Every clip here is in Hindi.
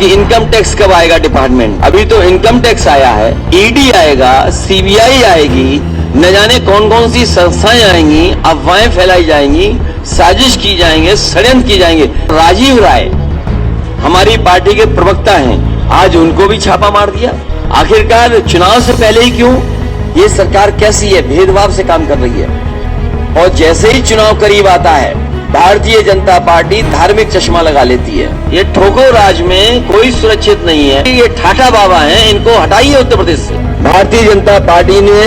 कि इनकम टैक्स कब आएगा डिपार्टमेंट। अभी तो इनकम टैक्स आया है, ईडी आएगा, सीबीआई आएगी, न जाने कौन कौन सी संस्थाएं आएंगी, अफवाहें फैलाई जाएंगी, साजिश की जाएंगे, षड्यंत्र की जाएंगे। राजीव राय हमारी पार्टी के प्रवक्ता हैं, आज उनको भी छापा मार दिया। आखिरकार चुनाव से पहले ही क्यों? ये सरकार कैसी है, भेदभाव से काम कर रही है। और जैसे ही चुनाव करीब आता है, भारतीय जनता पार्टी धार्मिक चश्मा लगा लेती है। ये ठोको राज में कोई सुरक्षित नहीं है। ये ठाठा बाबा हैं, इनको हटाइए उत्तर प्रदेश से। भारतीय जनता पार्टी ने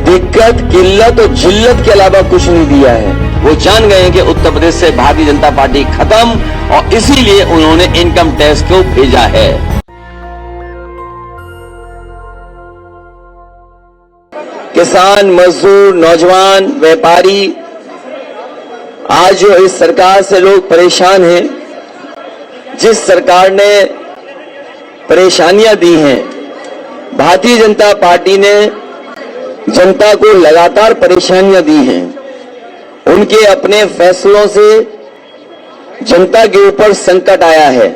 दिक्कत, किल्लत और जिल्लत के अलावा कुछ नहीं दिया है। वो जान गए कि उत्तर प्रदेश से भारतीय जनता पार्टी खत्म, और इसीलिए उन्होंने इनकम टैक्स को भेजा है। किसान, मजदूर, नौजवान, व्यापारी, आज जो इस सरकार से लोग परेशान हैं, जिस सरकार ने परेशानियां दी हैं, भारतीय जनता पार्टी ने जनता को लगातार परेशानियां दी हैं। उनके अपने फैसलों से जनता के ऊपर संकट आया है।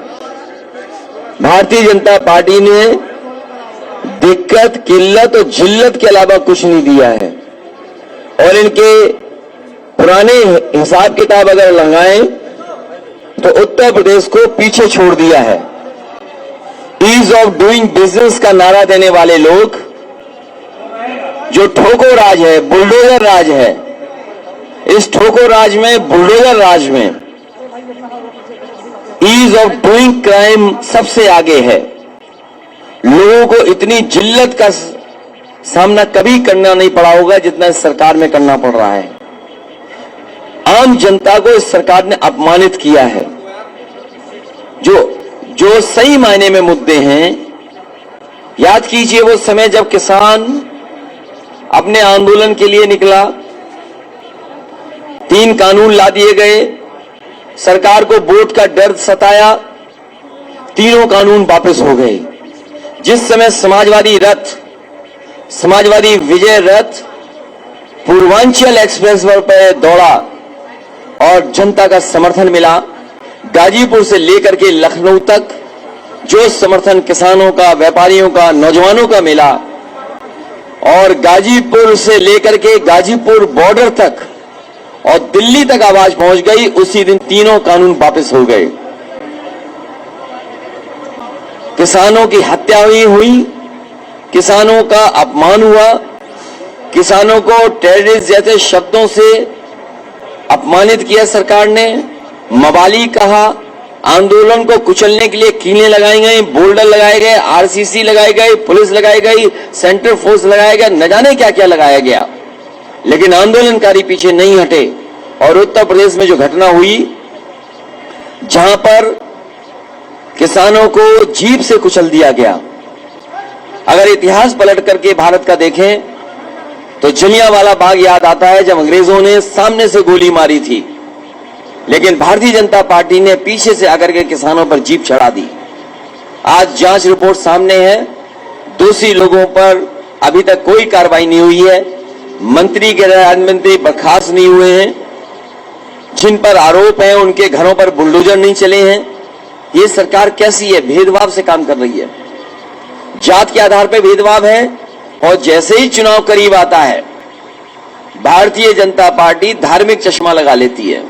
भारतीय जनता पार्टी ने दिक्कत, किल्लत और जिल्लत के अलावा कुछ नहीं दिया है। और इनके पुराने हिसाब किताब अगर लगाएं तो उत्तर प्रदेश को पीछे छोड़ दिया है। ईज ऑफ डूइंग बिजनेस का नारा देने वाले लोग, जो ठोको राज है, बुलडोजर राज है, इस ठोको राज में, बुलडोजर राज में ईज ऑफ डूइंग क्राइम सबसे आगे है। लोगों को इतनी जिल्लत का सामना कभी करना नहीं पड़ा होगा जितना इस सरकार में करना पड़ रहा है। आम जनता को इस सरकार ने अपमानित किया है। जो सही मायने में मुद्दे हैं, याद कीजिए वो समय जब किसान अपने आंदोलन के लिए निकला, 3 कानून ला दिए गए, सरकार को वोट का डर सताया, तीनों कानून वापस हो गए। जिस समय समाजवादी विजय रथ पूर्वांचल एक्सप्रेस वे पर दौड़ा और जनता का समर्थन मिला, गाजीपुर से लेकर के लखनऊ तक जो समर्थन किसानों का, व्यापारियों का, नौजवानों का मिला, और गाजीपुर से लेकर के गाजीपुर बॉर्डर तक और दिल्ली तक आवाज पहुंच गई, उसी दिन तीनों कानून वापस हो गए। किसानों की हत्या हुई, किसानों का अपमान हुआ, किसानों को टेररिस्ट जैसे शब्दों से अपमानित किया सरकार ने, मवाली कहा, आंदोलन को कुचलने के लिए कीलें लगाई गई, बोल्डर लगाए गए, आरसीसी लगाई गई, पुलिस लगाई गई, सेंट्रल फोर्स लगाया गया, न जाने क्या क्या लगाया गया, लेकिन आंदोलनकारी पीछे नहीं हटे। और उत्तर प्रदेश में जो घटना हुई, जहां पर किसानों को जीप से कुचल दिया गया, अगर इतिहास पलट करके भारत का देखें तो जलियांवाला बाग याद आता है, जब अंग्रेजों ने सामने से गोली मारी थी, लेकिन भारतीय जनता पार्टी ने पीछे से आकर के किसानों पर जीप चढ़ा दी। आज जांच रिपोर्ट सामने है, दोषी लोगों पर अभी तक कोई कार्रवाई नहीं हुई है, मंत्री गृह मंत्री बर्खास्त नहीं हुए हैं, जिन पर आरोप है उनके घरों पर बुलडोजर नहीं चले हैं। ये सरकार कैसी है, भेदभाव से काम कर रही है, जात के आधार पर भेदभाव है। और जैसे ही चुनाव करीब आता है, भारतीय जनता पार्टी धार्मिक चश्मा लगा लेती है,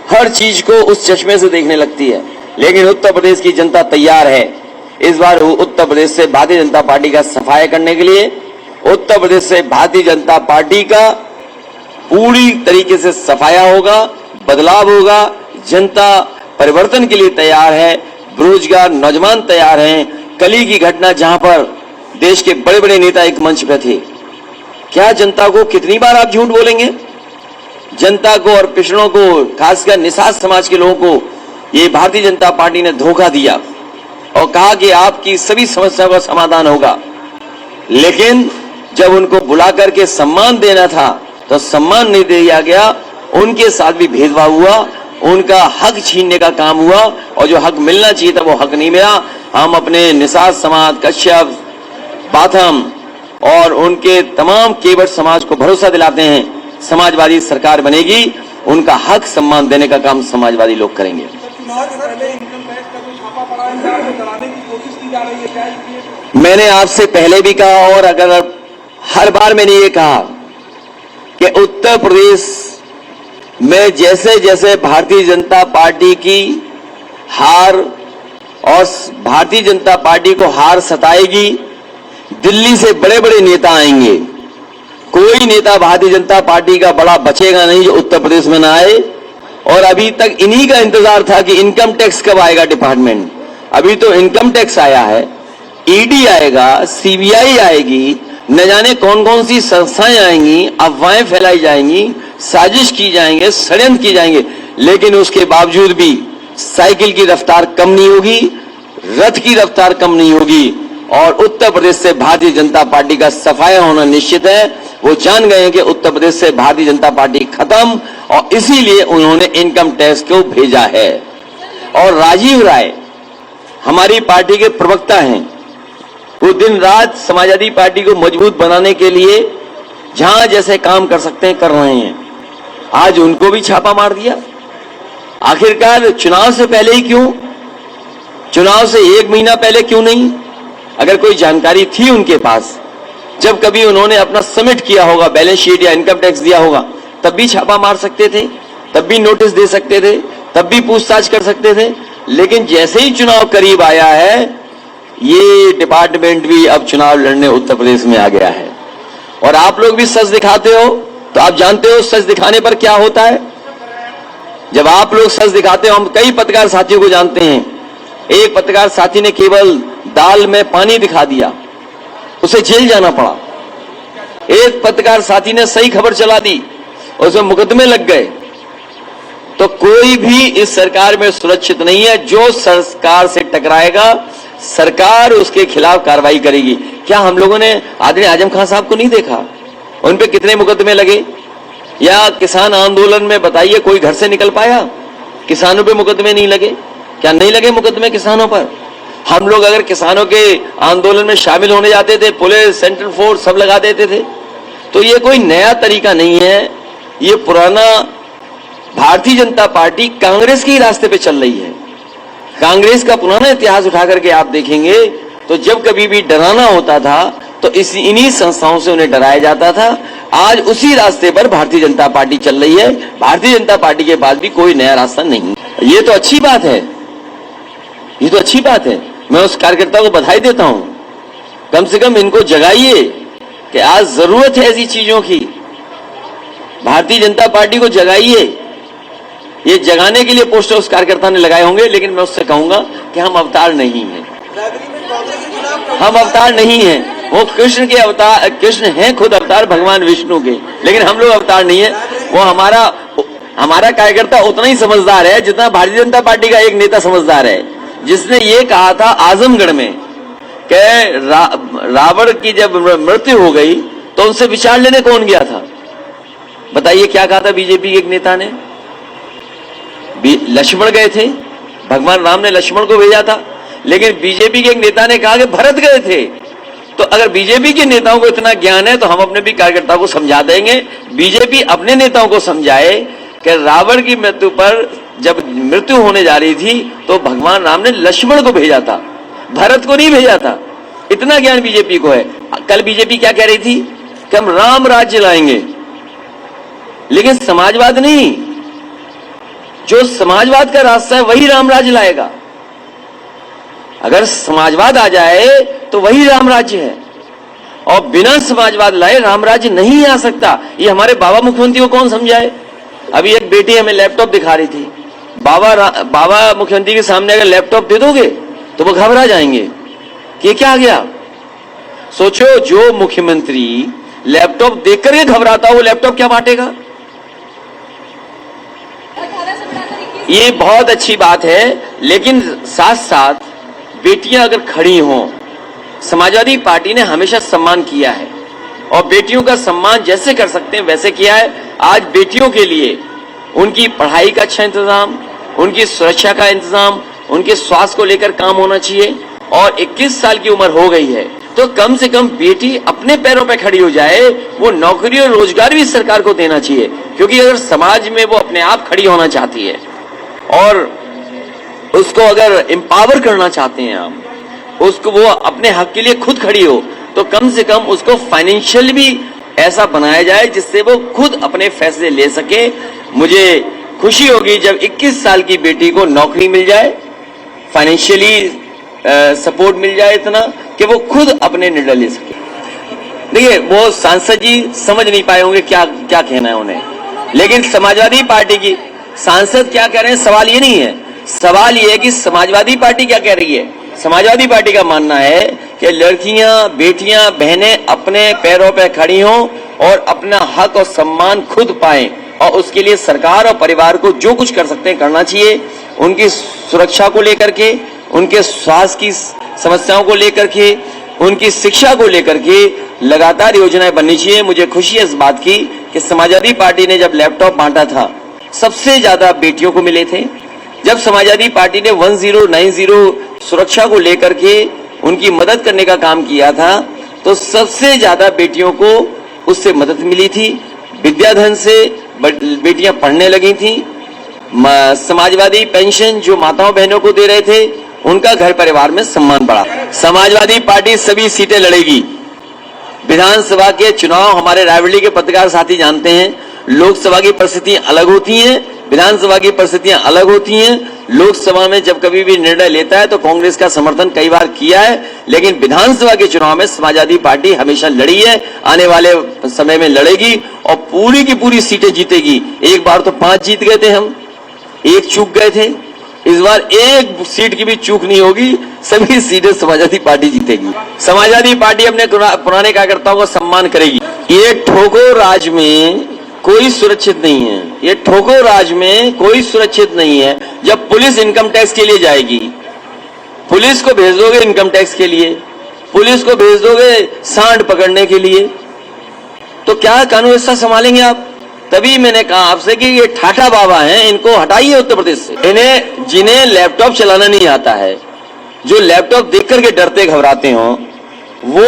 हर चीज को उस चश्मे से देखने लगती है। लेकिन उत्तर प्रदेश की जनता तैयार है इस बार उत्तर प्रदेश से भारतीय जनता पार्टी का सफाया करने के लिए। उत्तर प्रदेश से भारतीय जनता पार्टी का पूरी तरीके से सफाया होगा, बदलाव होगा, जनता परिवर्तन के लिए तैयार है, बेरोजगार नौजवान तैयार हैं। कली की घटना जहां पर देश के बड़े बड़े नेता एक मंच पे थे, क्या जनता को कितनी बार आप झूठ बोलेंगे? जनता को और पिछड़ों को, खासकर निषाद समाज के लोगों को ये भारतीय जनता पार्टी ने धोखा दिया और कहा कि आपकी सभी समस्याओं का समाधान होगा, लेकिन जब उनको बुला करके सम्मान देना था तो सम्मान नहीं दिया गया, उनके साथ भी भेदभाव हुआ, उनका हक छीनने का काम हुआ, और जो हक मिलना चाहिए था वो हक नहीं मिला। हम अपने निषाद समाज, कश्यप, बाथम और उनके तमाम केवट समाज को भरोसा दिलाते हैं, समाजवादी सरकार बनेगी, उनका हक सम्मान देने का काम समाजवादी लोग करेंगे। भ्रष्टाचार में कराने की कोशिश की जा रही है, क्या इसलिए? मैंने आपसे पहले भी कहा और अगर हर बार मैंने ये कहा कि उत्तर प्रदेश में जैसे जैसे भारतीय जनता पार्टी की हार और भारतीय जनता पार्टी को हार सताएगी, दिल्ली से बड़े बड़े नेता आएंगे। कोई नेता भारतीय जनता पार्टी का बड़ा बचेगा नहीं जो उत्तर प्रदेश में ना आए। और अभी तक इन्हीं का इंतजार था कि इनकम टैक्स कब आएगा डिपार्टमेंट। अभी तो इनकम टैक्स आया है, ईडी आएगा, सीबीआई आएगी, न जाने कौन कौन सी संस्थाएं आएंगी, अफवाहें फैलाई जाएंगी, साजिश की जाएंगे, षड्यंत्र की जाएंगे, लेकिन उसके बावजूद भी साइकिल की रफ्तार कम नहीं होगी, रथ की रफ्तार कम नहीं होगी और उत्तर प्रदेश से भारतीय जनता पार्टी का सफाया होना निश्चित है। वो जान गए हैं कि उत्तर प्रदेश से भारतीय जनता पार्टी खत्म और इसीलिए उन्होंने इनकम टैक्स को भेजा है। और राजीव राय हमारी पार्टी के प्रवक्ता हैं, वो दिन रात समाजवादी पार्टी को मजबूत बनाने के लिए जहां जैसे काम कर सकते हैं कर रहे हैं। आज उनको भी छापा मार दिया। आखिरकार चुनाव से पहले ही क्यों, चुनाव से 1 महीना पहले क्यों नहीं? अगर कोई जानकारी थी उनके पास, जब कभी उन्होंने अपना सबमिट किया होगा बैलेंस शीट या इनकम टैक्स दिया होगा, तब भी छापा मार सकते थे, तब भी नोटिस दे सकते थे, तब भी पूछताछ कर सकते थे। लेकिन जैसे ही चुनाव करीब आया है, ये डिपार्टमेंट भी अब चुनाव लड़ने उत्तर प्रदेश में आ गया है। और आप लोग भी सच दिखाते हो, तो आप जानते हो सच दिखाने पर क्या होता है। जब आप लोग सच दिखाते हो, हम कई पत्रकार साथियों को जानते हैं, एक पत्रकार साथी ने केवल दाल में पानी दिखा दिया, उसे जेल जाना पड़ा। एक पत्रकार साथी ने सही खबर चला दी, उसमें मुकदमे लग गए। तो कोई भी इस सरकार में सुरक्षित नहीं है। जो सरकार से टकराएगा, सरकार उसके खिलाफ कार्रवाई करेगी। क्या हम लोगों ने आदरणीय आजम खान साहब को नहीं देखा? उन पे कितने मुकदमे लगे? या किसान आंदोलन में बताइए कोई घर से निकल पाया? किसानों पे मुकदमे नहीं लगे? क्या नहीं लगे मुकदमे किसानों पर? हम लोग अगर किसानों के आंदोलन में शामिल होने जाते थे, पुलिस, सेंट्रल फोर्स सब लगा देते थे। तो ये कोई नया तरीका नहीं है, ये पुराना भारतीय जनता पार्टी कांग्रेस के ही रास्ते पे चल रही है। कांग्रेस का पुराना इतिहास उठा करके आप देखेंगे तो जब कभी भी डराना होता था तो इन्हीं संस्थाओं से उन्हें डराया जाता था। आज उसी रास्ते पर भारतीय जनता पार्टी चल रही है। भारतीय जनता पार्टी के पास भी कोई नया रास्ता नहीं। ये तो अच्छी बात है, ये तो अच्छी बात है। मैं उस कार्यकर्ता को बधाई देता हूं। कम से कम इनको जगाइए कि आज जरूरत है ऐसी चीजों की। भारतीय जनता पार्टी को जगाइए। ये जगाने के लिए पोस्टर उस कार्यकर्ता ने लगाए होंगे, लेकिन मैं उससे कहूंगा कि हम अवतार नहीं हैं, हम अवतार नहीं हैं। वो कृष्ण के अवतार, कृष्ण हैं खुद अवतार भगवान विष्णु के, लेकिन हम लोग अवतार नहीं है। वो हमारा कार्यकर्ता उतना ही समझदार है जितना भारतीय जनता पार्टी का एक नेता समझदार है, जिसने ये कहा था आजमगढ़ में कि रावण की जब मृत्यु हो गई तो उनसे विचार लेने कौन गया था? बताइए क्या कहा था बीजेपी के एक नेता ने? लक्ष्मण गए थे, भगवान राम ने लक्ष्मण को भेजा था, लेकिन बीजेपी के एक नेता ने कहा कि भरत गए थे। तो अगर बीजेपी के नेताओं को इतना ज्ञान है तो हम अपने भी कार्यकर्ताओं को समझा देंगे। बीजेपी अपने नेताओं को समझाए कि रावण की मृत्यु पर जब मृत्यु होने जा रही थी तो भगवान राम ने लक्ष्मण को भेजा था, भरत को नहीं भेजा था। इतना ज्ञान बीजेपी को है। कल बीजेपी क्या कह रही थी कि हम राम राज्य लाएंगे, लेकिन समाजवाद नहीं। जो समाजवाद का रास्ता है वही राम राज्य लाएगा। अगर समाजवाद आ जाए तो वही राम राज्य है, और बिना समाजवाद लाए राम राज्य नहीं आ सकता। ये हमारे बाबा मुख्यमंत्री को कौन समझाए? अभी एक बेटी हमें लैपटॉप दिखा रही थी। बाबा मुख्यमंत्री के सामने अगर लैपटॉप दे दोगे तो वो घबरा जाएंगे कि क्या आ गया। सोचो, जो मुख्यमंत्री लैपटॉप देख करके घबराता हो, वो लैपटॉप क्या बांटेगा? ये बहुत अच्छी बात है, लेकिन साथ साथ बेटियां अगर खड़ी हों, समाजवादी पार्टी ने हमेशा सम्मान किया है और बेटियों का सम्मान जैसे कर सकते हैं वैसे किया है। आज बेटियों के लिए उनकी पढ़ाई का अच्छा इंतजाम, उनकी सुरक्षा का इंतजाम, उनके स्वास्थ्य को लेकर काम होना चाहिए। और 21 साल की उम्र हो गई है तो कम से कम बेटी अपने पैरों पर खड़ी हो जाए। वो नौकरी और रोजगार भी सरकार को देना चाहिए, क्योंकि अगर समाज में वो अपने आप खड़ी होना चाहती है और उसको अगर एम्पावर करना चाहते हैं आप, उसको वो अपने हक के लिए खुद खड़ी हो, तो कम से कम उसको फाइनेंशियल भी ऐसा बनाया जाए जिससे वो खुद अपने फैसले ले सके। मुझे खुशी होगी जब 21 साल की बेटी को नौकरी मिल जाए, फाइनेंशियली सपोर्ट मिल जाए इतना कि वो खुद अपने निर्णय ले सके। देखिए, वो सांसद जी समझ नहीं पाए होंगे क्या क्या कहना है उन्हें, लेकिन समाजवादी पार्टी की सांसद क्या कह रहे हैं सवाल ये नहीं है। सवाल ये है कि समाजवादी पार्टी क्या कह रही है। समाजवादी पार्टी का मानना है कि लड़कियां, बेटियां, बहनें अपने पैरों पर खड़ी हों और अपना हक और सम्मान खुद पाएं, और उसके लिए सरकार और परिवार को जो कुछ कर सकते हैं करना चाहिए। उनकी सुरक्षा को लेकर के, उनके स्वास्थ्य की समस्याओं को लेकर के, उनकी शिक्षा को लेकर के लगातार योजनाएं बननी चाहिए। मुझे खुशी है इस बात की कि समाजवादी पार्टी ने जब लैपटॉप बांटा था, सबसे ज्यादा बेटियों को मिले थे। जब समाजवादी पार्टी ने 1090 सुरक्षा को लेकर के उनकी मदद करने का काम किया था, तो सबसे ज्यादा बेटियों को उससे मदद मिली थी। विद्याधन से बेटियां पढ़ने लगी थी। समाजवादी पेंशन जो माताओं बहनों को दे रहे थे, उनका घर परिवार में सम्मान बढ़ा। समाजवादी पार्टी सभी सीटें लड़ेगी। विधानसभा के चुनाव हमारे रायबरेली के पत्रकार साथी जानते हैं, लोकसभा की परिस्थितियां अलग होती हैं, विधानसभा की परिस्थितियां अलग होती हैं। लोकसभा में जब कभी भी निर्णय लेता है तो कांग्रेस का समर्थन कई बार किया है, लेकिन विधानसभा के चुनाव में समाजवादी पार्टी हमेशा लड़ी है, आने वाले समय में लड़ेगी और पूरी की पूरी सीटें जीतेगी। एक बार तो 5 जीत गए थे हम, एक चूक गए थे। इस बार एक सीट की भी चूक नहीं होगी, सभी सीटें समाजवादी पार्टी जीतेगी। समाजवादी पार्टी अपने पुराने कार्यकर्ताओं का सम्मान करेगी। ये ठोको राज में कोई सुरक्षित नहीं है। ये ठोको राज में कोई सुरक्षित नहीं है। जब पुलिस इनकम टैक्स के लिए जाएगी, पुलिस को भेज दोगे इनकम टैक्स के लिए, पुलिस को भेज दोगे सांड पकड़ने के लिए, तो क्या कानून व्यवस्था संभालेंगे आप? तभी मैंने कहा आपसे कि ये ठाठा बाबा हैं, इनको हटाइए उत्तर प्रदेश से। जिन्हें लैपटॉप चलाना नहीं आता है, जो लैपटॉप देख करके डरते घबराते हो, वो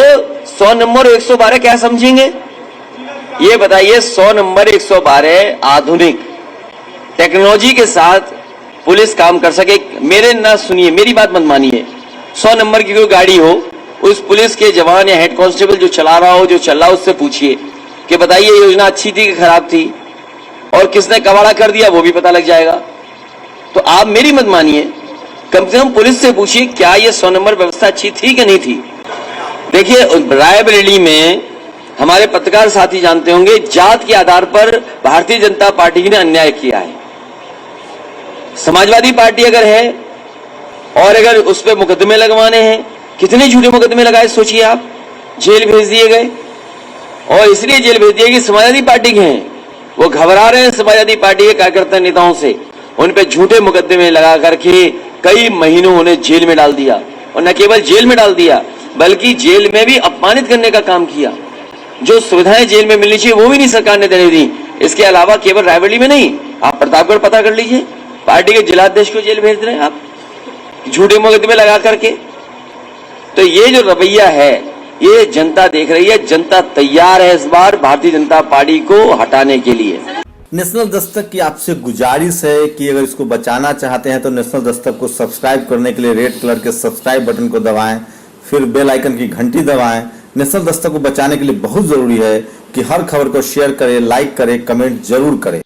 100 नंबर 112 क्या समझेंगे? ये बताइए, 100 नंबर 112 आधुनिक टेक्नोलॉजी के साथ पुलिस काम कर सके। मेरे ना सुनिए, मेरी बात मत मानिए। 100 नंबर की कोई गाड़ी हो, उस पुलिस के जवान या हेड कांस्टेबल जो चला रहा हो, जो चल रहा, उससे पूछिए कि बताइए योजना अच्छी थी कि खराब थी, और किसने कबाड़ा कर दिया वो भी पता लग जाएगा। तो आप मेरी मत मानिए, कम से कम पुलिस से पूछिए क्या ये 100 नंबर व्यवस्था अच्छी थी कि नहीं थी। देखिए, रायबरेली में हमारे पत्रकार साथी जानते होंगे, जात के आधार पर भारतीय जनता पार्टी ने अन्याय किया है। समाजवादी पार्टी अगर है और अगर उस पर मुकदमे लगवाने हैं, कितने झूठे मुकदमे लगाए सोचिए आप, जेल भेज दिए गए। और इसलिए जेल भेज दिए कि समाजवादी पार्टी के हैं, वो घबरा रहे हैं समाजवादी पार्टी के कार्यकर्ता नेताओं से, उन पे झूठे मुकदमे लगा करके कई महीनों उन्हें जेल में डाल दिया। और न केवल जेल में डाल दिया, बल्कि जेल में भी अपमानित करने का काम किया। जो सुविधाएं जेल में मिलनी चाहिए वो भी नहीं सरकार ने देने दी। इसके अलावा केवल रायबरेली में नहीं, आप प्रतापगढ़ पता कर लीजिए, पार्टी के जिलाध्यक्ष को जेल भेज रहे हैं आप झूठे मुकदमे लगा करके। तो ये जो रवैया है, ये जनता देख रही है। जनता तैयार है इस बार भारतीय जनता पार्टी को हटाने के लिए। नेशनल दस्तक की आपसे गुजारिश है कि अगर इसको बचाना चाहते हैं तो नेशनल दस्तक को सब्सक्राइब करने के लिए रेड कलर के सब्सक्राइब बटन को दबाएं, फिर बेल आइकन की घंटी दबाएं। नेशनल दस्तक को बचाने के लिए बहुत जरूरी है कि हर खबर को शेयर करें, लाइक करें, कमेंट जरूर करें।